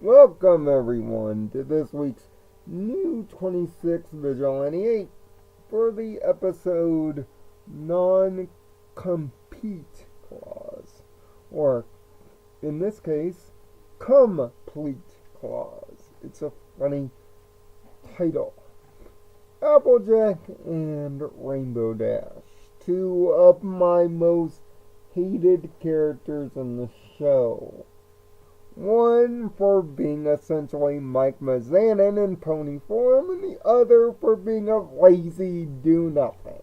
Welcome everyone to this week's new 26 Vigilante 8 for the episode Non-Compete Clause, or in this case, Complete Clause. It's a funny title. AppleJack and Rainbow Dash, two of my most hated characters in the show. One for being essentially Mike Mazanin in pony form, and the other for being a lazy do-nothing.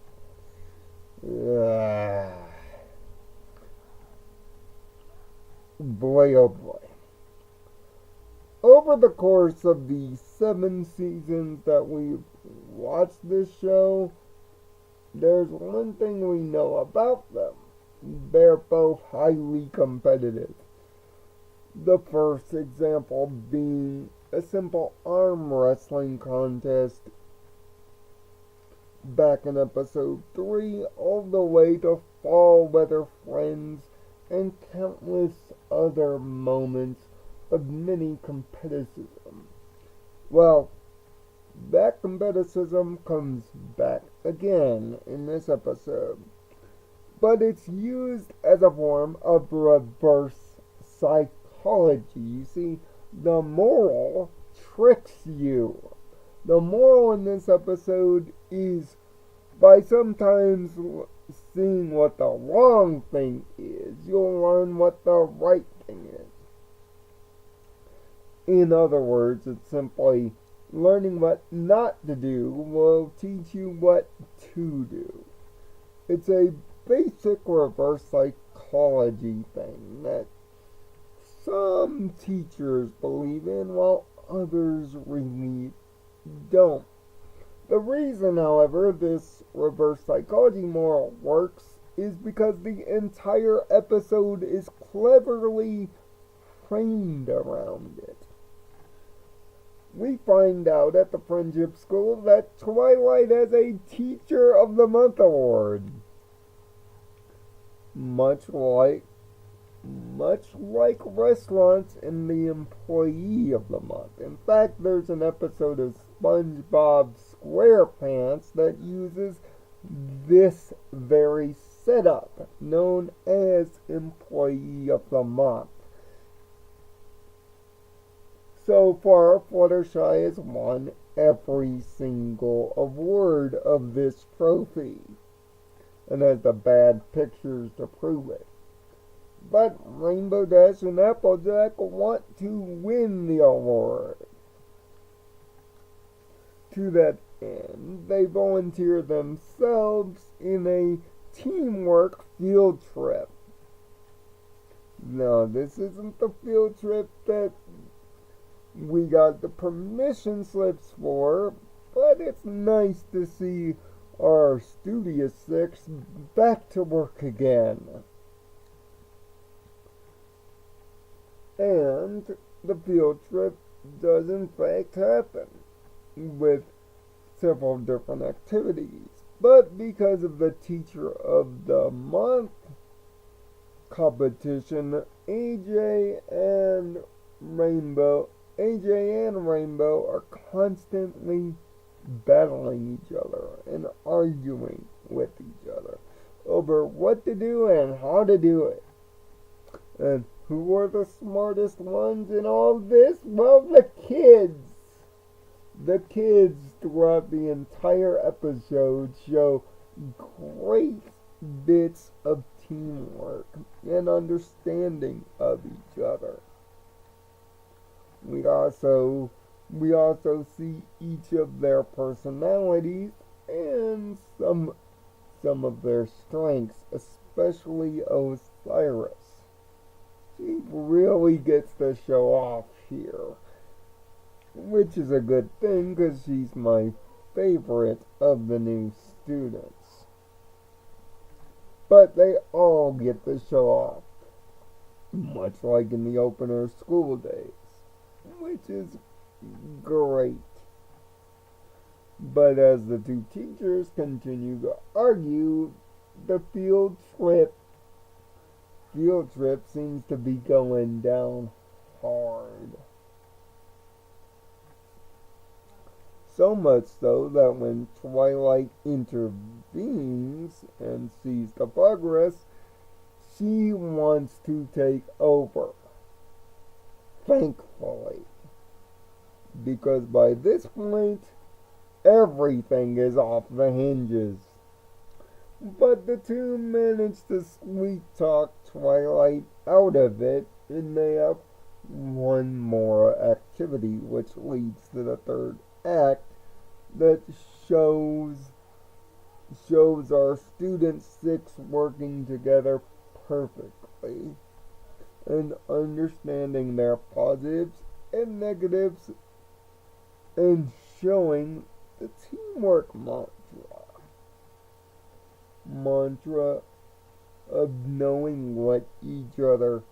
Boy, oh boy. Over the course of the 7 seasons that we've watched this show, there's one thing we know about them. They're both highly competitive. The first example being a simple arm wrestling contest back in episode 3, all the way to fall weather friends and countless other moments of mini competitism. Well, that competitism comes back again in this episode, but it's used as a form of reverse psychology. You see, the moral tricks you. The moral in this episode is by sometimes seeing what the wrong thing is, you'll learn what the right thing is. In other words, it's simply learning what not to do will teach you what to do. It's a basic reverse psychology thing that some teachers believe in, while others really don't. The reason, however, this reverse psychology moral works is because the entire episode is cleverly framed around it. We find out at the Friendship School that Twilight has a Teacher of the Month award. Much like restaurants in the Employee of the Month. In fact, there's an episode of SpongeBob SquarePants that uses this very setup, known as Employee of the Month. So far, Fluttershy has won every single award of this trophy, and has the bad pictures to prove it. But Rainbow Dash and AppleJack want to win the award. To that end, they volunteer themselves in a teamwork field trip. Now, this isn't the field trip that we got the permission slips for, but it's nice to see our Studio 6 back to work again. And the field trip does in fact happen, with several different activities. But because of the Teacher of the Month competition, AJ and Rainbow are constantly battling each other and arguing with each other over what to do and how to do it. And who are the smartest ones in all this? Well, the kids. The kids throughout the entire episode show great bits of teamwork and understanding of each other. We also see each of their personalities and some of their strengths, especially Osiris. She really gets to show off here, which is a good thing because she's my favorite of the new students. But they all get to show off, much like in the opener School Days, which is great. But as the two teachers continue to argue, the field trip seems to be going down hard. So much so that when Twilight intervenes and sees the progress, she wants to take over. Thankfully. Because by this point, everything is off the hinges. But the two manage to sweet talk Twilight out of it, and they have one more activity, which leads to the third act that shows our student six working together perfectly and understanding their positives and negatives and showing the teamwork mantra of knowing what each other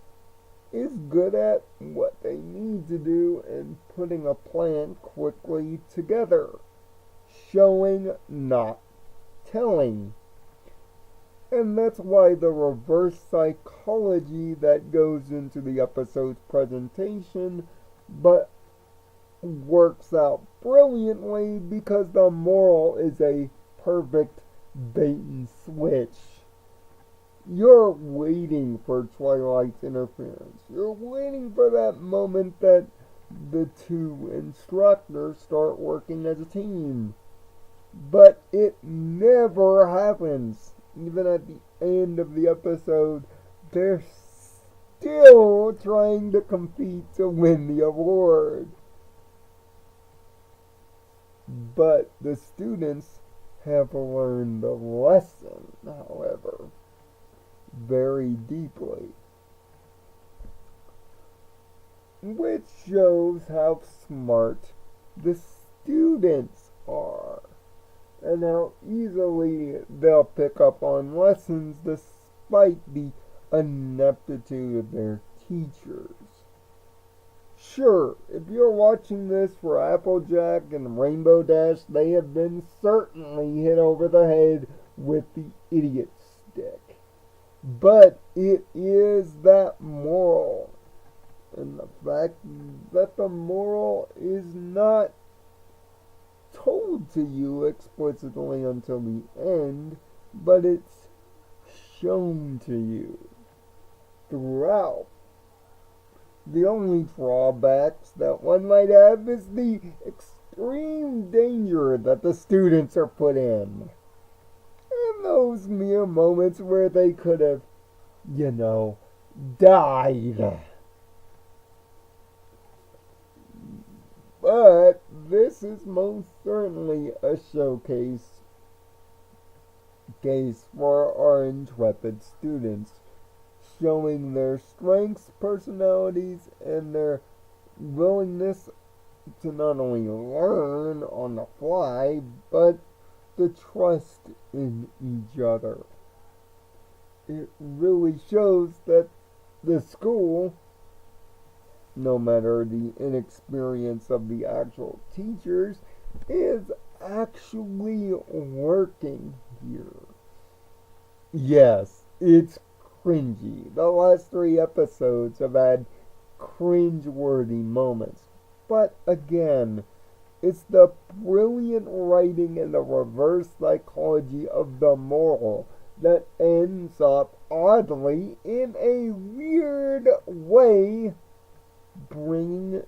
is good at, what they need to do, and putting a plan quickly together. Showing, not telling. And that's why the reverse psychology that goes into the episode's presentation, but works out brilliantly because the moral is a perfect bait and switch. You're waiting for Twilight's interference. You're waiting for that moment that the two instructors start working as a team. But it never happens. Even at the end of the episode, they're still trying to compete to win the award. But the students have learned the lesson, however, very deeply, which shows how smart the students are and how easily they'll pick up on lessons despite the ineptitude of their teachers. Sure, if you're watching this for AppleJack and Rainbow Dash, they have been certainly hit over the head with the idiot stick. But it is that moral. And the fact that the moral is not told to you explicitly until the end, but it's shown to you throughout. The only drawbacks that one might have is the extreme danger that the students are put in. And those mere moments where they could have, died. But this is most certainly a showcase for our intrepid students, showing their strengths, personalities, and their willingness to not only learn on the fly, but to trust in each other. It really shows that the school, no matter the inexperience of the actual teachers, is actually working here. Yes, it's cringy. The last 3 episodes have had cringe-worthy moments. But again, it's the brilliant writing and the reverse psychology of the moral that ends up, oddly, in a weird way, bringing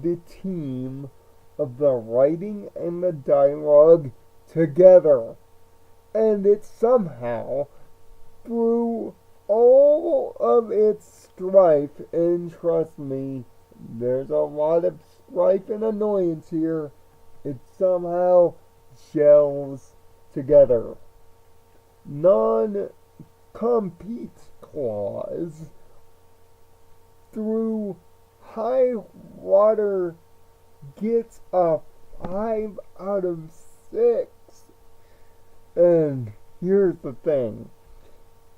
the team of the writing and the dialogue together. And it somehow, through all of its strife, and trust me, there's a lot of strife and annoyance here, it somehow gels together. Non-compete clause through high water gets a 5 out of 6. And here's the thing.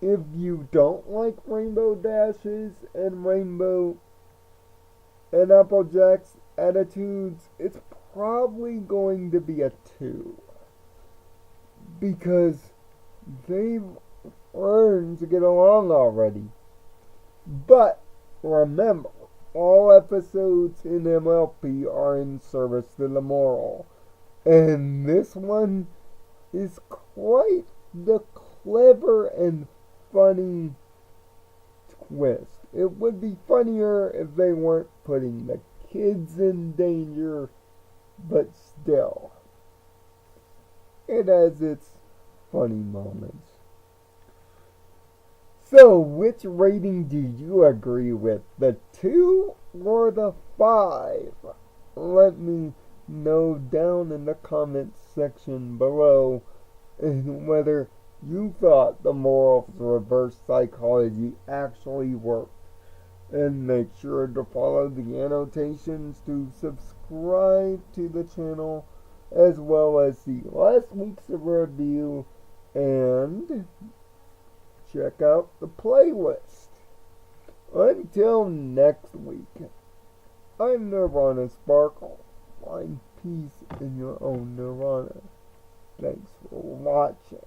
If you don't like Rainbow Dash's and AppleJack's attitudes, it's probably going to be a 2. Because they've learned to get along already. But all episodes in MLP are in service to the moral. And this one is quite the clever and funny twist. It would be funnier if they weren't putting the kids in danger, but still, it has its funny moments. So, which rating do you agree with? The 2 or the 5? Let me know down in the comments section below and whether you thought the morals reverse psychology actually worked. And make sure to follow the annotations to subscribe to the channel, as well as see last week's review and check out the playlist. Until next week, I'm Nirvana Sparkle. Find peace in your own Nirvana. Thanks for watching.